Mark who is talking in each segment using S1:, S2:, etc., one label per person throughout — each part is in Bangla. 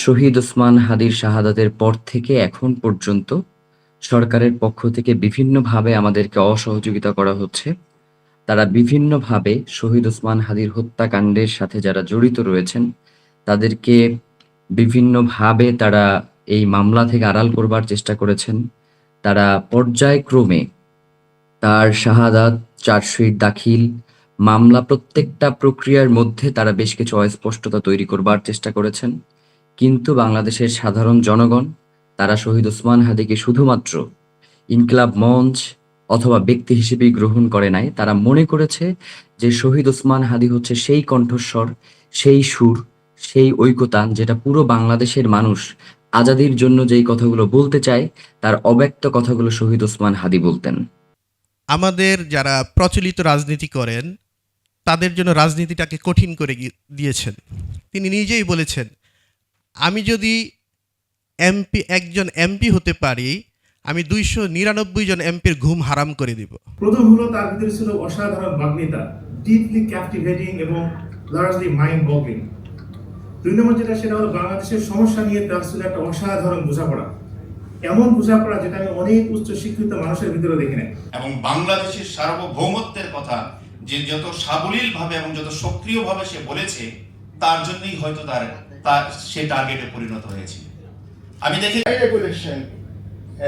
S1: শহীদ ওসমান হাদির শাহাদাতের পর থেকে এখন পর্যন্ত সরকারের পক্ষ থেকে বিভিন্নভাবে আমাদেরকে অসহযোগিতা করা হচ্ছে। তারা বিভিন্নভাবে শহীদ ওসমান হাদির হত্যাকাণ্ডের সাথে যারা জড়িত রয়েছেন, তাদেরকে বিভিন্নভাবে তারা এই মামলা থেকে আড়াল করবার চেষ্টা করেছেন। তারা পর্যায়ক্রমে তার শাহাদাত, চার্জশিট দাখিল, মামলা প্রত্যেকটা প্রক্রিয়ার মধ্যে তারা বেশ কিছু অস্পষ্টতা তৈরি করবার চেষ্টা করেছেন। কিন্তু বাংলাদেশের সাধারণ জনগণ তারা শহীদ ওসমান হাদিকে শুধুমাত্র ইনকিলাব মঞ্চ অথবা ব্যক্তি হিসেবেই গ্রহণ করে নাই। তারা মনে করেছে যে শহীদ ওসমান হাদি হচ্ছে সেই কণ্ঠস্বর, সেই সুর, সেই ঐকতান যেটা পুরো বাংলাদেশের মানুষ আজাদির জন্য যেই কথাগুলো বলতে চায়, তার অব্যক্ত কথাগুলো শহীদ ওসমান হাদি বলতেন।
S2: আমাদের যারা প্রচলিত রাজনীতি করেন তাদের জন্য রাজনীতিটাকে কঠিন করে দিয়েছেন। তিনি নিজেই বলেছেন, আমি যদি একজন এমপি হতে পারি, আমি 299 জন এমপির ঘুম হারাম করে দিব।
S3: প্রথম হলো তার ভিতরে ছিল অসাধারণ বাগ্মিতা, ডিপলি ক্যাপটিভেটিং এবং লার্জলি মাইন্ড বগলিং। দুই নম্বর যেটা, সেটা হলো বাংলাদেশের সমস্যা নিয়ে তার ছিল একটা অসাধারণ বোঝাপড়া, এমন বোঝাপড়া যেটা আমি অনেক উচ্চ শিক্ষিত মানুষের ভিতরে দেখি নাই।
S4: এবং বাংলাদেশের সার্বভৌমত্বের কথা যে যত সাবলীল ভাবে এবং যত সক্রিয় ভাবে সে বলেছে, তার জন্যই হয়তো সে টার্গেটে পরিণত হয়েছে। আমি দেখি
S5: রেগুলেশন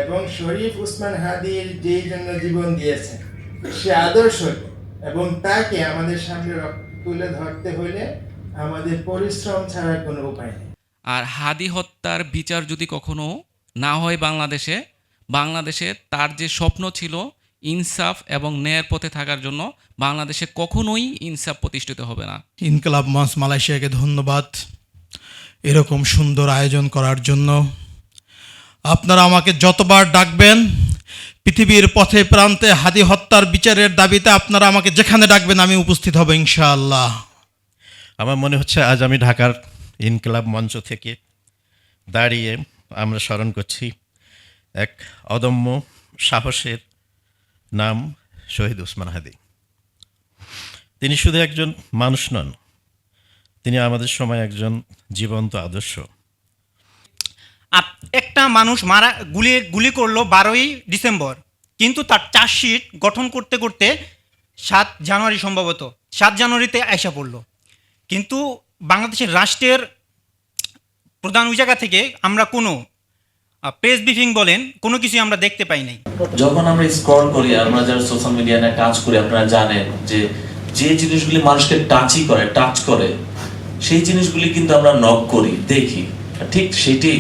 S5: এবং শরীফ ওসমান হাদির যেই জন্য জীবন দিয়েছেন সে আদর্শ, এবং তাকে আমাদের সামনে তুলে ধরতে হলে আমাদের পরিশ্রম ছাড়া কোনো উপায় নেই।
S6: আর হাদি হত্যার বিচার যদি কখনো না হয় বাংলাদেশে তার যে স্বপ্ন ছিল ইনসাফ এবং ন্যায়ের পথে থাকার জন্য, বাংলাদেশে কখনোই ইনসাফ প্রতিষ্ঠিত হবে না।
S7: ইনকিলাব মঞ্চ মালয়েশিয়াকে ধন্যবাদ এরকম সুন্দর আয়োজন করার জন্য। আপনারা আমাকে যতবার ডাকবেন, পৃথিবীর পথে প্রান্তে হাদি হত্যার বিচারের দাবিতে আপনারা আমাকে যেখানে ডাকবেন আমি উপস্থিত হব ইনশাআল্লাহ।
S8: আমার মনে হচ্ছে আজ আমি ঢাকার ইনকিলাব মঞ্চ থেকে দাঁড়িয়ে আমরা স্মরণ করছি এক অদম্য সাহসের নাম, শহীদ ওসমান হাদি। তিনি শুধু একজন মানুষ নন, তিনি আমাদের সময় একজন জীবন্ত আদর্শ।
S9: একটা মানুষ গুলি করলো 12ই ডিসেম্বর, কিন্তু তার চার্জশিট গঠন করতে করতে 7 জানুয়ারি, সম্ভবত 7 জানুয়ারিতে আইসা পড়লো। কিন্তু বাংলাদেশের রাষ্ট্রের প্রধান ওই জায়গা থেকে আমরা কোনো প্রেস ব্রিফিং বলেন কোনো কিছু আমরা দেখতে পাই নাই।
S10: যখন আমরা স্ক্রল করি, আমরা যারা সোশ্যাল মিডিয়া নিয়ে কাজ করি, আপনারা জানেন যে যে জিনিসগুলি মানুষকে টাচ করে সেই জিনিসগুলি কিন্তু আমরা নক করি, দেখি। ঠিক সেটি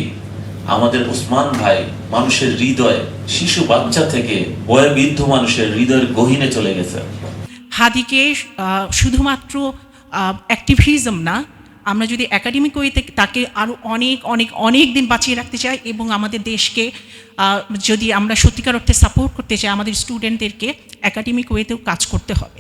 S10: আমাদের ওসমান ভাই মানুষের হৃদয়ে, শিশু বাচ্চা থেকে বয়োবৃদ্ধ মানুষের হৃদয়ের গহীনে চলে গেছে।
S11: হাদিকে শুধুমাত্র অ্যাক্টিভিজম না, আমরা যদি একাডেমিক ওয়েতে তাকে আরও অনেক দিন বাঁচিয়ে রাখতে চাই এবং আমাদের দেশকে যদি আমরা সত্যিকার অর্থে সাপোর্ট করতে চাই, আমাদের স্টুডেন্টদেরকে একাডেমিক ওয়েতেও কাজ করতে হবে।